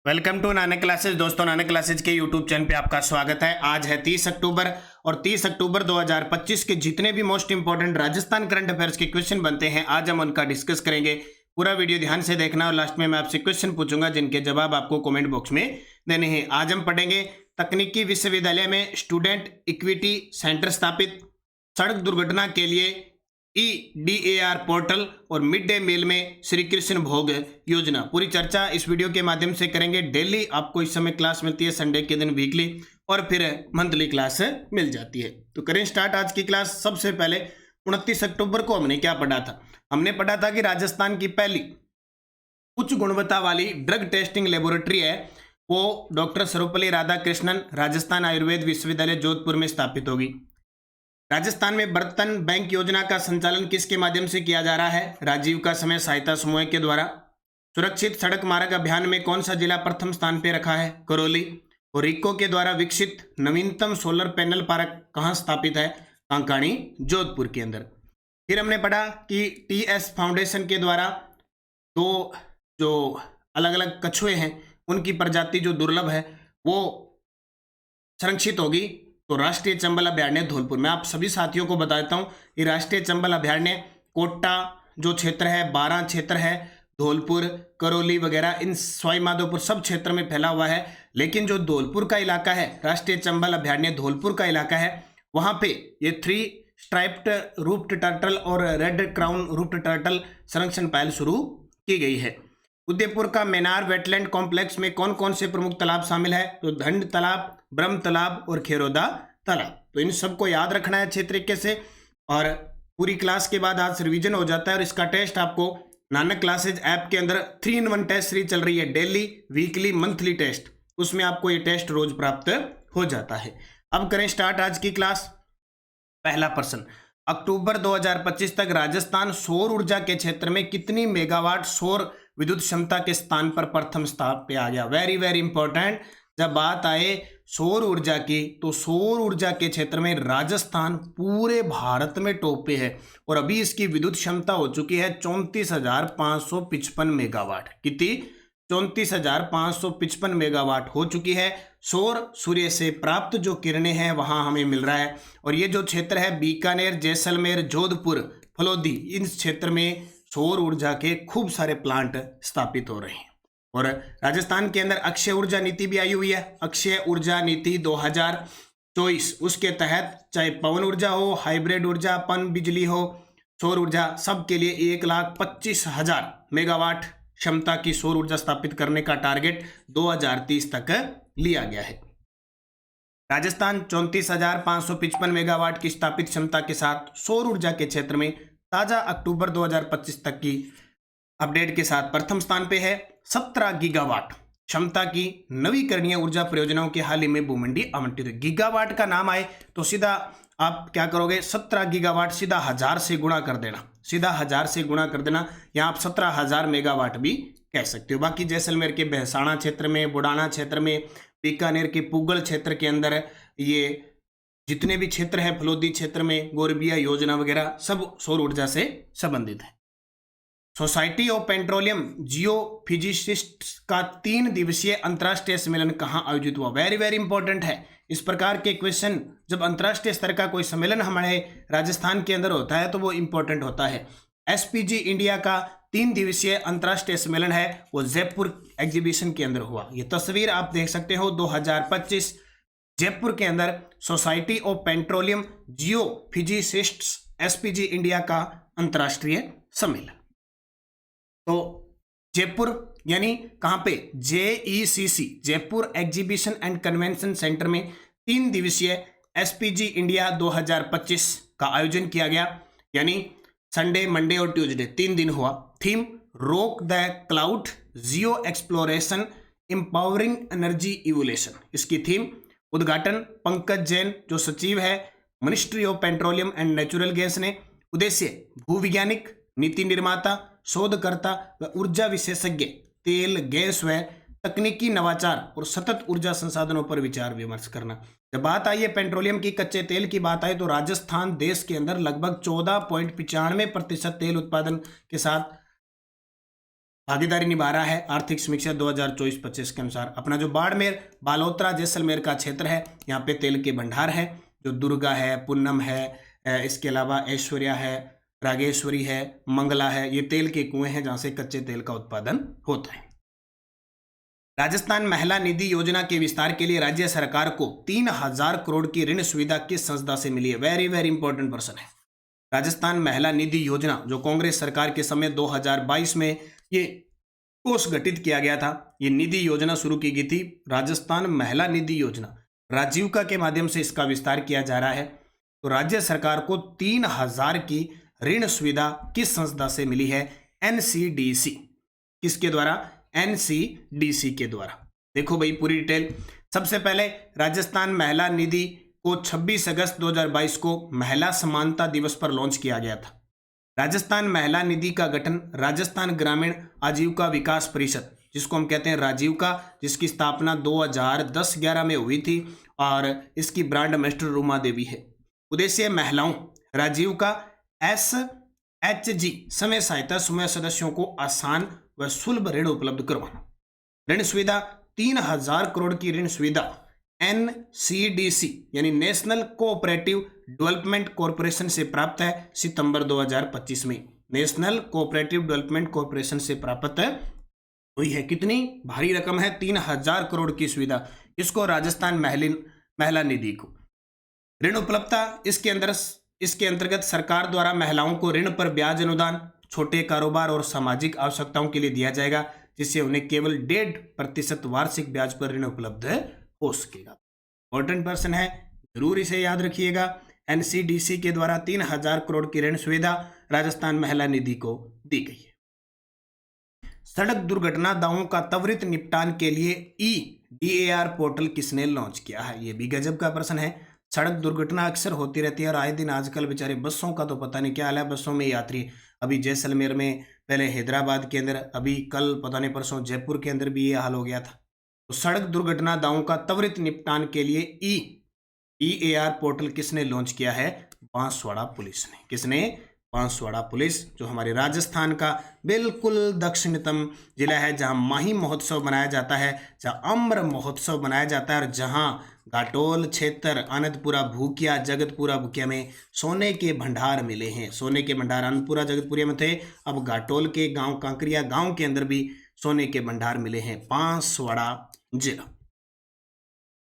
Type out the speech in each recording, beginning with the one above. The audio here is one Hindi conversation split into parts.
Welcome to Nanak classes. दोस्तों, नानक क्लासेज के यूट्यूब चैनल पे आपका स्वागत है। आज है 30 अक्टूबर और 30 अक्टूबर 2025 के जितने भी most important Rajasthan current affairs के क्वेश्चन बनते हैं आज हम उनका डिस्कस करेंगे। पूरा वीडियो ध्यान से देखना और लास्ट में मैं आपसे क्वेश्चन पूछूंगा जिनके जवाब आपको कमेंट बॉक्स में देने हैं। आज हम पढ़ेंगे तकनीकी विश्वविद्यालय में स्टूडेंट इक्विटी सेंटर स्थापित, सड़क दुर्घटना के लिए EDAR पोर्टल और मिड डे मील में श्री कृष्ण भोग योजना। पूरी चर्चा इस वीडियो के माध्यम से करेंगे। डेली आपको इस समय क्लास मिलती है, संडे के दिन वीकली और फिर मंथली क्लास मिल जाती है। तो करें स्टार्ट आज की क्लास। सबसे पहले 29 अक्टूबर को हमने क्या पढ़ा था? हमने पढ़ा था कि राजस्थान की पहली उच्च गुणवत्ता वाली ड्रग टेस्टिंग लेबोरेटरी है वो डॉक्टर सर्वपल्ली राधाकृष्णन राजस्थान आयुर्वेद विश्वविद्यालय जोधपुर में स्थापित होगी। राजस्थान में बर्तन बैंक योजना का संचालन किसके माध्यम से किया जा रहा है? राजीव का समय सहायता समूह के द्वारा। सुरक्षित सड़क मार्ग अभियान में कौन सा जिला प्रथम स्थान पर रखा है? करौली। और रिको के द्वारा विकसित नवीनतम सोलर पैनल पार्क कहाँ स्थापित है? कांकाणी, जोधपुर के अंदर। फिर हमने पढ़ा कि TS फाउंडेशन के द्वारा दो जो अलग अलग कछुए हैं उनकी प्रजाति जो दुर्लभ है वो संरक्षित होगी। तो राष्ट्रीय चंबल अभयारण्य धौलपुर। मैं आप सभी साथियों को बता देता हूँ ये राष्ट्रीय चंबल अभयारण्य कोटा जो क्षेत्र है, 12 क्षेत्र है, धौलपुर, करौली वगैरह इन सवाई माधोपुर सब क्षेत्र में फैला हुआ है। लेकिन जो धौलपुर का इलाका है, राष्ट्रीय चंबल अभयारण्य धौलपुर का इलाका है, वहाँ पे ये 3 स्ट्राइप्ड रूफ्ड टर्टल और रेड क्राउन रूफ्ड टर्टल संरक्षण पहल शुरू की गई है। उदयपुर का मेनार वेटलैंड कॉम्प्लेक्स में कौन कौन से प्रमुख तालाब शामिल है? तो धंड तालाब, ब्रह्म तालाब और खेरोदा तालाब। तो इन सबको याद रखना है अच्छे तरीके से। और पूरी क्लास के बाद आज रिवीजन हो जाता है और इसका टेस्ट आपको नानक क्लासेज ऐप के अंदर 3-in-1 टेस्ट सीरीज चल रही है, डेली, वीकली, मंथली टेस्ट। उसमें आपको ये टेस्ट रोज प्राप्त हो जाता है। अब करें स्टार्ट आज की क्लास। पहला प्रश्न, अक्टूबर 2025 तक राजस्थान सौर ऊर्जा के क्षेत्र में कितनी मेगावाट सौर विद्युत क्षमता के स्थान पर प्रथम स्थान पे आ गया? Very very important. जब बात आए सौर ऊर्जा की तो सौर ऊर्जा के क्षेत्र में राजस्थान पूरे भारत में टॉप पे है और अभी इसकी विद्युत क्षमता हो चुकी है 34,555 मेगावाट। कितनी? 34,555 मेगावाट हो चुकी है। सौर सूर्य से प्राप्त जो किरणें हैं वहां हमें मिल रहा है। और ये जो क्षेत्र है बीकानेर, जैसलमेर, जोधपुर, फलोदी, इन क्षेत्र में सौर ऊर्जा के खूब सारे प्लांट स्थापित हो रहे हैं। और राजस्थान के अंदर अक्षय ऊर्जा नीति भी आई हुई है। अक्षय ऊर्जा नीति 2024, उसके तहत चाहे पवन ऊर्जा हो, हाइब्रिड ऊर्जा, पन बिजली हो, सौर ऊर्जा, सबके लिए 1,25,000 मेगावाट क्षमता की सौर ऊर्जा स्थापित करने का टारगेट 2030 तक लिया गया है। राजस्थान 34,555 मेगावाट की स्थापित क्षमता के साथ सौर ऊर्जा के क्षेत्र में ताजा अक्टूबर 2025 तक की अपडेट के साथ प्रथम स्थान पे है। 17 गीगावाट क्षमता की नवीकरणीय ऊर्जा परियोजनाओं के हाल ही में भूमंडी आवंटित। गीगावाट का नाम आए तो सीधा आप क्या करोगे? 17 गीगावाट सीधा 1000 से गुणा कर देना, सीधा 1000 से गुणा कर देना। यहाँ आप 17,000 मेगावाट भी कह सकते हो। बाकी जैसलमेर के बहसाणा क्षेत्र में, बुडाना क्षेत्र में, बीकानेर के पूगल क्षेत्र के अंदर ये जितने भी क्षेत्र है, फलोदी क्षेत्र में गोरबिया योजना वगैरह सब सौर ऊर्जा से संबंधित है। सोसाइटी ऑफ पेट्रोलियम जियोफिजिसिस्ट्स का 3 दिवसीय अंतर्राष्ट्रीय सम्मेलन कहाँ आयोजित हुआ? वेरी वेरी इंपॉर्टेंट है। इस प्रकार के क्वेश्चन जब अंतर्राष्ट्रीय स्तर का कोई सम्मेलन हमारे राजस्थान के अंदर होता है तो वो इंपॉर्टेंट होता है। SPG इंडिया का 3 दिवसीय अंतर्राष्ट्रीय सम्मेलन है वो जयपुर एग्जीबिशन के अंदर हुआ। ये तस्वीर आप देख सकते हो 2025 जयपुर के अंदर society of petroleum geophysicists SPG India का अंतर्राष्ट्रीय सम्मेलन। तो जयपुर यानी कहां पे? JECC Jaipur exhibition and convention centre में 3 दिवसीय SPG इंडिया 2025 का आयोजन किया गया। यानी संडे, मंडे और ट्यूसडे 3 दिन हुआ। थीम रोक the cloud, Jio exploration, empowering energy evolution, इसकी थीम। उद्घाटन पंकज जैन जो सचिव है ministry of petroleum and natural gas ने। उद्देश्य भूविज्ञानिक, नीति निर्माता, शोधकर्ता व ऊर्जा विशेषज्ञ, तेल, गैस व तकनीकी नवाचार और सतत ऊर्जा संसाधनों पर विचार विमर्श करना। जब बात आई है पेट्रोलियम की, कच्चे तेल की बात आई तो राजस्थान देश के अंदर लगभग 14.95% तेल उत्पादन के साथ भागीदारी निभा रहा है आर्थिक समीक्षा 2024-25 के अनुसार। अपना जो बाड़मेर, बालोतरा, जैसलमेर का क्षेत्र है, यहाँ पे तेल के भंडार है, जो दुर्गा है, पूनम है, इसके अलावा ऐश्वर्या है, रागेश्वरी है, मंगला है, ये तेल के कुएं हैं जहां से कच्चे तेल का उत्पादन होता है। राजस्थान महिला निधि योजना के विस्तार के लिए राज्य सरकार को 3000 करोड़ की ऋण सुविधा किस संस्था से मिली है? वेरी वेरी इंपॉर्टेंट प्रश्न है। राजस्थान महिला निधि योजना जो कांग्रेस सरकार के समय 2022 में ये कोष गठित किया गया था, ये निधि योजना शुरू की गई थी। राजस्थान महिला निधि योजना राजीविका के माध्यम से इसका विस्तार किया जा रहा है। तो राज्य सरकार को 3000 की ऋण सुविधा किस संस्था से मिली है? एनसीडीसी। किसके द्वारा? एनसीडीसी के द्वारा। देखो भाई पूरी डिटेल। सबसे पहले राजस्थान महिला निधि को 26 अगस्त 2022 को महिला समानता दिवस पर लॉन्च किया गया था। राजस्थान महिला निधि का गठन राजस्थान ग्रामीण आजीविका विकास परिषद, जिसको हम कहते हैं राजीविका, जिसकी स्थापना 2010-11 में हुई थी और इसकी ब्रांड एम्बेसडर रूमा देवी है। उद्देश्य महिलाओं राजीविका SHG समय सहायता समूह सदस्यों को आसान व सुलभ ऋण उपलब्ध करवाना। ऋण सुविधा 3000 करोड़ की ऋण सुविधा NCDC यानी नेशनल कोऑपरेटिव डेवलपमेंट कॉरपोरेशन से प्राप्त है सितंबर 2025 में। नेशनल कोऑपरेटिव डेवलपमेंट कॉरपोरेशन से प्राप्त हुई है। कितनी भारी रकम है? 3000 करोड़ की सुविधा। इसको राजस्थान महिला निधि को ऋण उपलब्धता इसके अंतर्गत सरकार द्वारा महिलाओं को ऋण पर ब्याज अनुदान छोटे कारोबार और सामाजिक आवश्यकताओं के लिए दिया जाएगा, जिससे उन्हें केवल 1.5% वार्षिक ब्याज पर ऋण उपलब्ध हो सकेगा। इंपॉर्टेंट पर्सन है, जरूर इसे याद रखिएगा। एनसीडीसी के द्वारा 3000 करोड़ की ऋण सुविधा राजस्थान महिला निधि को दी गई है। सड़क दुर्घटना दावों का त्वरित निपटान के लिए EDAR पोर्टल किसने लॉन्च किया है? ये भी गजब का प्रश्न है। सड़क दुर्घटना अक्सर होती रहती है और आए दिन आजकल बेचारे बसों का तो पता नहीं क्या हाल है। बसों में यात्री, अभी जैसलमेर में, पहले हैदराबाद के अंदर, अभी कल पता नहीं परसों जयपुर के अंदर भी ये हाल हो गया था। तो सड़क दुर्घटना दावों का त्वरित निपटान के लिए EDAR पोर्टल किसने लॉन्च किया है? बांसवाड़ा पुलिस ने। किसने? बांसवाड़ा पुलिस, जो हमारे राजस्थान का बिल्कुल दक्षिणतम जिला है, जहां माही महोत्सव मनाया जाता है, जहां अम्र महोत्सव मनाया जाता है और जहां घाटोल क्षेत्र, आनंदपुरा, भूकिया, जगतपुरा भूकिया में सोने के भंडार मिले हैं। सोने के भंडार आनंदपुरा, जगतपुरिया में थे, अब घाटोल के गांव कांकरिया गांव के अंदर भी सोने के भंडार मिले हैं। बांसवाड़ा जिला।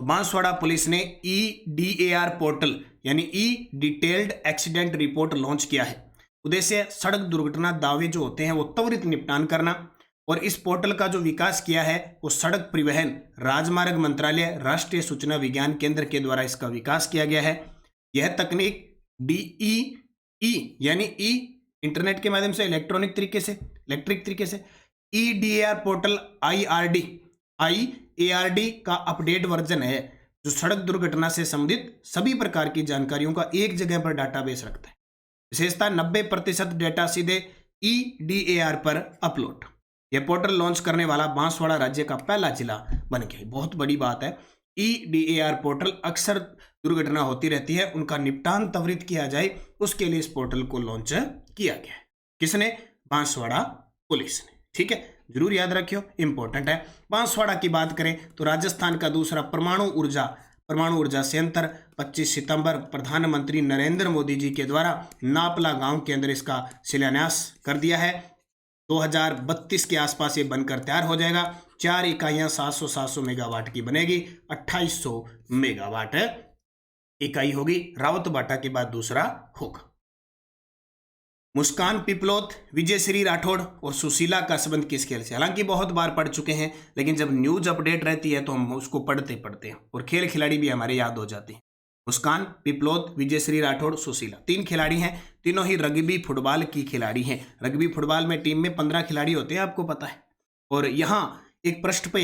बांसवाड़ा पुलिस ने EDAR पोर्टल यानी ई डिटेल्ड एक्सीडेंट रिपोर्ट लॉन्च किया है। उद्देश्य सड़क दुर्घटना दावे जो होते हैं वो त्वरित निपटान करना। और इस पोर्टल का जो विकास किया है वो सड़क परिवहन राजमार्ग मंत्रालय राष्ट्रीय सूचना विज्ञान केंद्र के द्वारा इसका विकास किया गया है। यह तकनीक DEE यानी इंटरनेट के माध्यम से इलेक्ट्रिक तरीके से EDAR पोर्टल IARD का अपडेट वर्जन है, जो सड़क दुर्घटना से संबंधित सभी प्रकार की जानकारियों का एक जगह पर डाटाबेस रखता है। विशेषता 90% डेटा सीधे EDAR पर अपलोड। यह पोर्टल लॉन्च करने वाला बांसवाड़ा राज्य का पहला जिला बन गया। बहुत बड़ी बात है। EDAR पोर्टल, अक्सर दुर्घटना होती रहती है, उनका निपटान त्वरित किया जाए, उसके लिए इस पोर्टल को लॉन्च किया गया है। किसने? बांसवाड़ा पुलिस ने। ठीक है, जरूर याद रखियो, इंपॉर्टेंट है। बांसवाड़ा की बात करें तो राजस्थान का दूसरा परमाणु ऊर्जा संयंत्र 25 सितंबर प्रधानमंत्री नरेंद्र मोदी जी के द्वारा नापला गांव के अंदर इसका शिलान्यास कर दिया है। 2032 के आसपास ये बनकर तैयार हो जाएगा। 4 इकाइयां 700 मेगावाट की बनेगी। 2800 मेगावाट इकाई होगी। रावतबाटा के बाद दूसरा होगा। मुस्कान पिपलोत, विजयश्री राठौड़ और सुशीला का संबंध किस खेल से? हालांकि बहुत बार पढ़ चुके हैं, लेकिन जब न्यूज अपडेट रहती है तो हम उसको पढ़ते हैं और खेल खिलाड़ी भी हमारे याद हो जाते हैं। मुस्कान पिपलोत, विजयश्री राठौड़, सुशीला, 3 खिलाड़ी हैं। तीनों ही रग्बी फुटबॉल की खिलाड़ी हैं। रग्बी फुटबॉल में टीम में 15 खिलाड़ी होते हैं, आपको पता है। और यहाँ एक पृष्ठ पे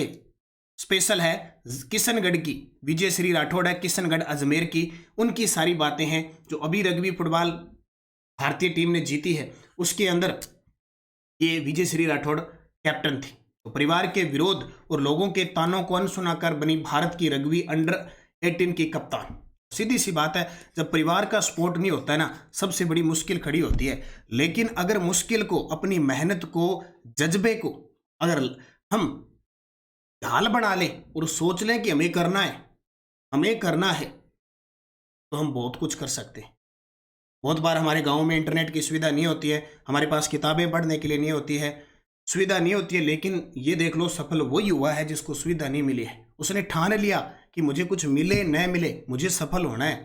स्पेशल है किशनगढ़ की, विजयश्री राठौड़ है किशनगढ़ अजमेर की। उनकी सारी बातें हैं जो अभी रग्बी फुटबॉल भारतीय टीम ने जीती है, उसके अंदर ये विजयश्री राठौड़ कैप्टन थी। तो परिवार के विरोध और लोगों के तानों को अनसुना कर बनी भारत की रग्बी अंडर 18 की कप्तान। सीधी सी बात है, जब परिवार का सपोर्ट नहीं होता है ना, सबसे बड़ी मुश्किल खड़ी होती है। लेकिन अगर मुश्किल को, अपनी मेहनत को, जज्बे को अगर हम ढाल बना लें और सोच लें कि हमें करना है, हमें करना है, तो हम बहुत कुछ कर सकते हैं। बहुत बार हमारे गांव में इंटरनेट की सुविधा नहीं होती है, हमारे पास किताबें पढ़ने के लिए नहीं होती है, सुविधा नहीं होती है, लेकिन ये देख लो, सफल वही हुआ है जिसको सुविधा नहीं मिली है। उसने ठान लिया कि मुझे कुछ मिले न मिले, मुझे सफल होना है,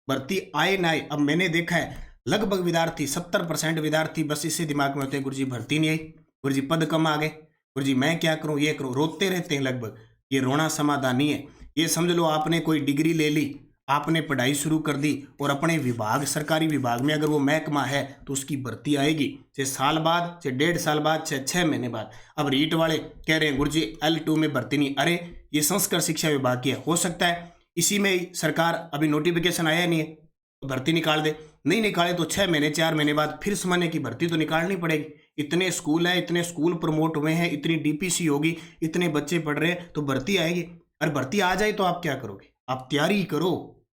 भर्ती आए ना आए। अब मैंने देखा है लगभग विद्यार्थी, 70% विद्यार्थी बस इसी दिमाग में होते हैं, गुरुजी भर्ती नहीं आई, गुरुजी पद कम आ गए, गुरुजी मैं क्या करूं, ये करूं, रोते रहते हैं लगभग। ये रोना समाधान नहीं है। ये समझ लो आपने कोई डिग्री ले ली, आपने पढ़ाई शुरू कर दी और अपने विभाग, सरकारी विभाग में अगर वो महकमा है तो उसकी भर्ती आएगी, चाहे साल बाद, चाहे 1.5 साल बाद, चाहे 6 महीने बाद। अब रीट वाले कह रहे हैं गुरुजी L2 में भर्ती नहीं। अरे ये संस्कृत शिक्षा विभाग की है, हो सकता है इसी में ही सरकार, अभी नोटिफिकेशन आया नहीं है तो भर्ती निकाल दे, नहीं निकाले तो 6 महीने 4 महीने बाद फिर समझने की भर्ती तो निकालनी पड़ेगी। इतने स्कूल है, इतने स्कूल प्रमोट हुए हैं, इतनी DPC होगी, इतने बच्चे पढ़ रहे हैं, तो भर्ती आएगी। और भर्ती आ जाए तो आप क्या करोगे? आप तैयारी करो,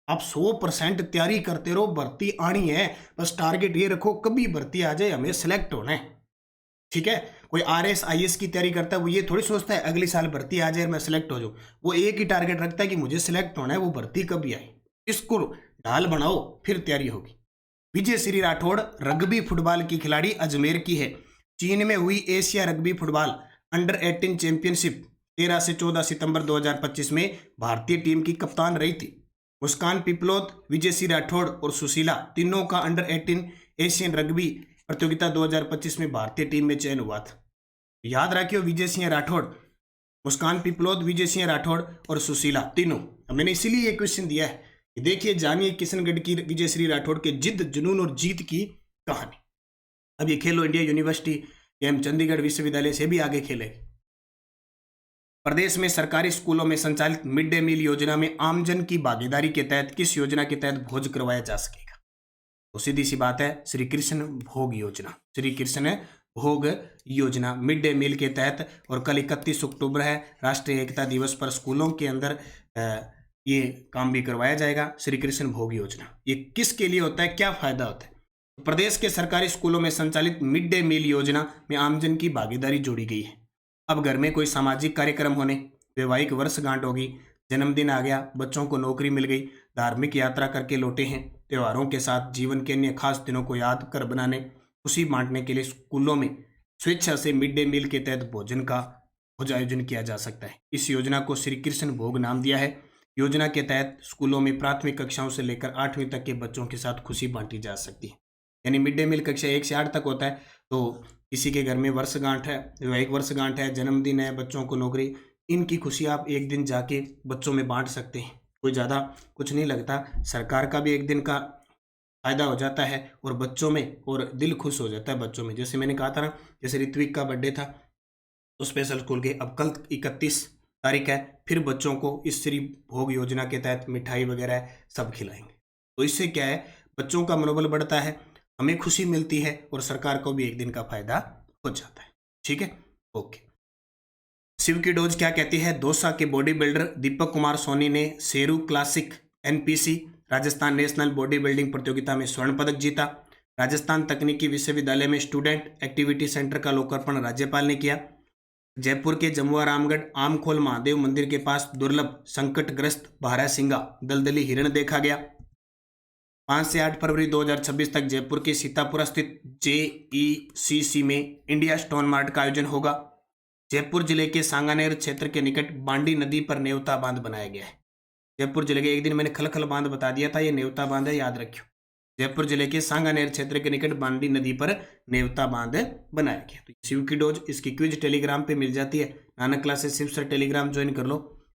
आप 100% तैयारी करते रहो, भर्ती आनी है। बस टारगेट ये रखो कभी भर्ती आ जाए, हमें सिलेक्ट होना है। ठीक है, कोई RS IS की तैयारी करता है, वो ये थोड़ी सोचता है अगले साल भर्ती आ जाए मैं सिलेक्ट हो जाऊं। वो एक ही टारगेट रखता है कि मुझे सिलेक्ट होना है, वो भर्ती कभी आए। इसको ढाल बनाओ, फिर तैयारी होगी। विजय श्री राठौड़ रग्बी फुटबॉल की खिलाड़ी, अजमेर की है। चीन में हुई एशिया रग्बी फुटबॉल अंडर-18 चैंपियनशिप 13 से 14 सितंबर 2025 में भारतीय टीम की कप्तान रही थी। मुस्कान पिपलोद, विजय श्री राठौड़ और सुशीला, तीनों का अंडर-18 एशियन रग्बी प्रतियोगिता 2025 में भारतीय टीम में चयन हुआ था। याद रखियो, विजय सिंह राठौड़, मुस्कान पिपलोद, विजय सिंह राठौड़ और सुशीला, तीनों। मैंने इसीलिए ये क्वेश्चन दिया है कि देखिए, जानिए किशनगढ़ की विजय श्री राठौड़ के जिद, जुनून और जीत की कहानी। अब ये खेलो इंडिया यूनिवर्सिटी एवं चंडीगढ़ विश्वविद्यालय से भी आगे खेलेगी। प्रदेश में सरकारी स्कूलों में संचालित मिड डे मील योजना में आमजन की भागीदारी के तहत किस योजना के तहत भोज करवाया जा सकेगा? तो सीधी सी बात है, श्री कृष्ण भोग योजना। श्री कृष्ण भोग योजना मिड डे मील के तहत, और कल 31 अक्टूबर है, राष्ट्रीय एकता दिवस पर स्कूलों के अंदर ये काम भी करवाया जाएगा। श्री कृष्ण भोग योजना ये किसके लिए होता है, क्या फायदा होता है? प्रदेश के सरकारी स्कूलों में संचालित मिड डे मील योजना में आमजन की भागीदारी जोड़ी गई है। अब घर में कोई सामाजिक कार्यक्रम होने, वैवाहिक वर्षगांठ होगी, जन्मदिन आ गया, बच्चों को नौकरी मिल गई, धार्मिक यात्रा करके लौटे हैं, त्योहारों के साथ जीवन के अन्य खास दिनों को याद कर बनाने, खुशी बांटने के लिए स्कूलों में स्वेच्छा से मिड डे मील के तहत भोजन का आयोजन किया जा सकता है। इस योजना को श्री कृष्ण भोग नाम दिया है। योजना के तहत स्कूलों में प्राथमिक कक्षाओं से लेकर 8वीं तक के बच्चों के साथ खुशी बांटी जा सकती है। यानी मिड डे मील कक्षा 1 से 8 तक होता है। तो किसी के घर में वर्षगांठ है, वैवाहिक वर्षगांठ है, जन्मदिन है, बच्चों को नौकरी, इनकी खुशी आप एक दिन जाके बच्चों में बांट सकते हैं। कोई ज़्यादा कुछ नहीं लगता, सरकार का भी एक दिन का फायदा हो जाता है और बच्चों में, और दिल खुश हो जाता है बच्चों में। जैसे मैंने कहा था ना, जैसे ऋत्विक का बर्थडे था तो स्पेशल स्कूल के, अब कल 31 तारीख है, फिर बच्चों को इस श्री भोग योजना के तहत मिठाई वगैरह सब खिलाएंगे। तो इससे क्या है, बच्चों का मनोबल बढ़ता है, हमें खुशी मिलती है और सरकार को भी एक दिन का फायदा हो जाता है। ठीक है, ओके। शिव की डोज क्या कहती है? दौसा के बॉडी बिल्डर दीपक कुमार सोनी ने Sheru classic NPC Rajasthan national body building प्रतियोगिता में स्वर्ण पदक जीता। राजस्थान तकनीकी विश्वविद्यालय में स्टूडेंट एक्टिविटी सेंटर का लोकार्पण राज्यपाल ने किया। जयपुर के जमुआ रामगढ़ आमखोल महादेव मंदिर के पास दुर्लभ संकटग्रस्त भारसिंगा दलदली हिरण देखा गया। 5 से 8 फरवरी 2026 तक जयपुर के सीतापुरा स्थित JECC में इंडिया स्टोन मार्ट का आयोजन होगा। जयपुर जिले के सांगानेर क्षेत्र के निकट बांडी नदी पर नेवता बांध बनाया गया है। जयपुर जिले के, एक दिन मैंने खलखल बांध बता दिया था, ये नेवता बांध है, याद रखियो। जयपुर जिले के सांगानेर क्षेत्र के निकट बांडी नदी पर नेवता बांध बनाया गया। तो शिव की डोज, इसकी क्विज टेलीग्राम पे मिल जाती है। Nanak classes Shiv sir Telegram join कर लो,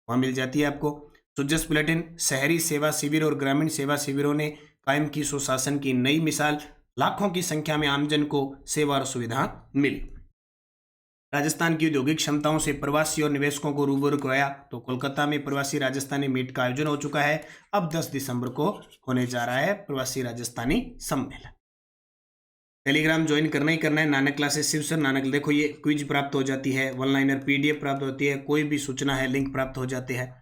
वहाँ मिल जाती है आपको। सुजस बुलेटिन, शहरी सेवा शिविर और ग्रामीण सेवा शिविरों ने कायम की सुशासन की नई मिसाल, लाखों की संख्या में आमजन को सेवा और सुविधा मिली। राजस्थान की औद्योगिक क्षमताओं से प्रवासी और निवेशकों को रूबरू कराया। तो कोलकाता में प्रवासी राजस्थानी मीट का आयोजन हो चुका है। अब 10 दिसंबर को होने जा रहा है प्रवासी राजस्थानी सम्मेलन। टेलीग्राम ज्वाइन करना ही करना है। नानक क्लासेस शिव सर नानक, देखो ये क्विज प्राप्त हो जाती है, 1 लाइनर PDF प्राप्त होती है, कोई भी सूचना है लिंक प्राप्त हो जाते हैं।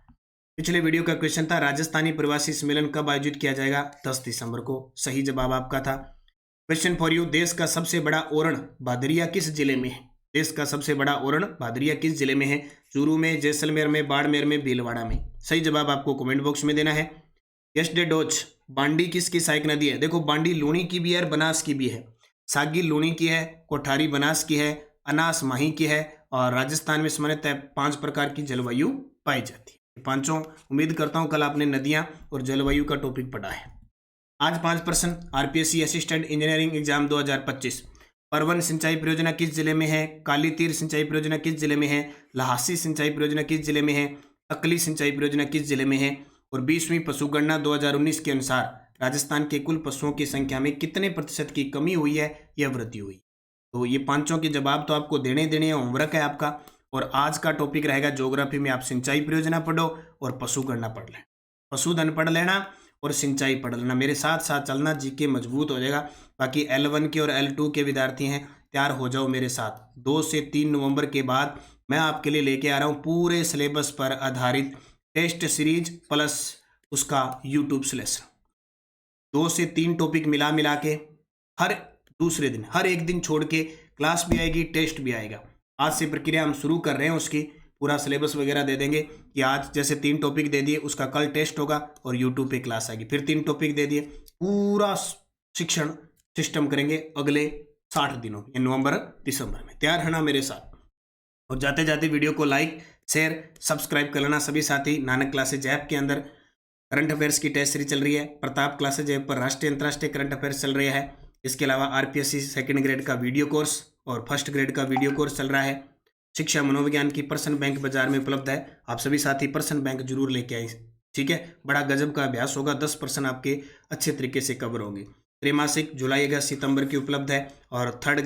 पिछले वीडियो का क्वेश्चन था राजस्थानी प्रवासी सम्मेलन कब आयोजित किया जाएगा? 10 दिसंबर को। सही जवाब आपका था। क्वेश्चन फॉर यू, देश का सबसे बड़ा ओरण भादरिया किस जिले में है? देश का सबसे बड़ा ओरण भादरिया किस जिले में है? चूरू में, जैसलमेर में, बाड़मेर में, भीलवाड़ा में। सही जवाब आपको कमेंट बॉक्स में देना है। यस्डे डोच, बांडी किसकी सहायक नदी है? देखो बांडी लूणी की भी है और बनास की भी है। सागी लूणी की है, कोठारी बनास की है, अनास माही की है और राजस्थान में सामान्यतः 5 प्रकार की जलवायु पाई जाती है। पांचों, उम्मीद करता हूं कल आपने नदियां और जलवायु का टॉपिक पढ़ा है। आज 5 प्रश्न। RPSC assistant engineering exam 2025। परवन सिंचाई परियोजना किस जिले में है? काली तीर सिंचाई परियोजना किस जिले में है? लहासी सिंचाई परियोजना किस जिले में है? अकली सिंचाई परियोजना किस जिले में है? और 20वीं पशुगणना 2019 के अनुसार राजस्थान के कुल पशुओं की संख्या में कितने प्रतिशत की कमी हुई है या वृद्धि हुई? तो ये पांचों के जवाब तो आपको देने हैं, होमवर्क है आपका। और आज का टॉपिक रहेगा ज्योग्राफी में आप सिंचाई परियोजना पढ़ो और पशुगणना पढ़ लें, पशुधन पढ़ लेना और सिंचाई पढ़ लेना। मेरे साथ साथ चलना, जीके मजबूत हो जाएगा। बाकी L1 के और L2 के विद्यार्थी हैं, तैयार हो जाओ मेरे साथ। 2 से 3 नवंबर के बाद मैं आपके लिए लेके आ रहा हूँ पूरे सिलेबस पर आधारित टेस्ट सीरीज प्लस उसका यूट्यूब सेलेक्शन। 2 से 3 टॉपिक मिला के हर दूसरे दिन, हर एक दिन छोड़ के क्लास भी आएगी, टेस्ट भी आएगा। आज से प्रक्रिया हम शुरू कर रहे हैं, उसकी पूरा सिलेबस वगैरह दे देंगे कि आज जैसे 3 टॉपिक दे दिए, उसका कल टेस्ट होगा और यूट्यूब पे क्लास आएगी। फिर 3 टॉपिक दे दिए, पूरा शिक्षण सिस्टम करेंगे अगले 60 दिनों में, नवंबर दिसंबर में। तैयार रहना मेरे साथ। और जाते जाते वीडियो को लाइक, शेयर, सब्सक्राइब कर लेना सभी साथी। नानक क्लासेज ऐप के अंदर करंट अफेयर्स की टेस्ट सीरीज चल रही है। प्रताप क्लासेज ऐप पर राष्ट्रीय अंतर्राष्ट्रीय करंट अफेयर्स चल रहे हैं। इसके अलावा आरपीएससी सेकंड ग्रेड का वीडियो कोर्स और फर्स्ट ग्रेड का वीडियो कोर्स चल रहा है। शिक्षा मनोविज्ञान की पर्सन बैंक बाजार में उपलब्ध है। आप सभी साथी पर्सन बैंक जरूर लेके आए, ठीक है। बड़ा गजब का अभ्यास होगा, 10% आपके अच्छे तरीके से कवर होंगे। त्रैमासिक जुलाई अगस्त सितंबर की उपलब्ध है और थर्ड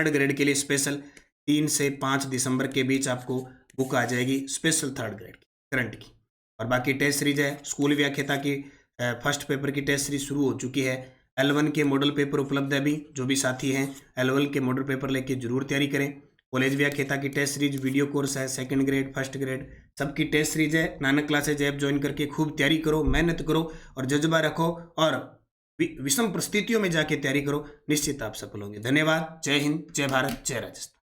ग्रेड के लिए स्पेशल 3 से 5 दिसंबर के बीच आपको बुक आ जाएगी, स्पेशल थर्ड ग्रेड की करंट की। और बाकी टेस्ट सीरीज है। स्कूल व्याख्याता की फर्स्ट पेपर की टेस्ट सीरीज शुरू हो चुकी है। L1 के मॉडल पेपर उपलब्ध है अभी। जो भी साथी हैं L1 के मॉडल पेपर लेके जरूर तैयारी करें। कॉलेज व्याख्याता की टेस्ट सीरीज वीडियो कोर्स है, सेकंड ग्रेड, फर्स्ट ग्रेड सबकी टेस्ट सीरीज है। नानक क्लासेज ऐप ज्वाइन करके खूब तैयारी करो, मेहनत करो और जज्बा रखो और विषम परिस्थितियों में जाके तैयारी करो, निश्चित आप सफल होंगे। धन्यवाद। जय हिंद, जय भारत, जय राजस्थान।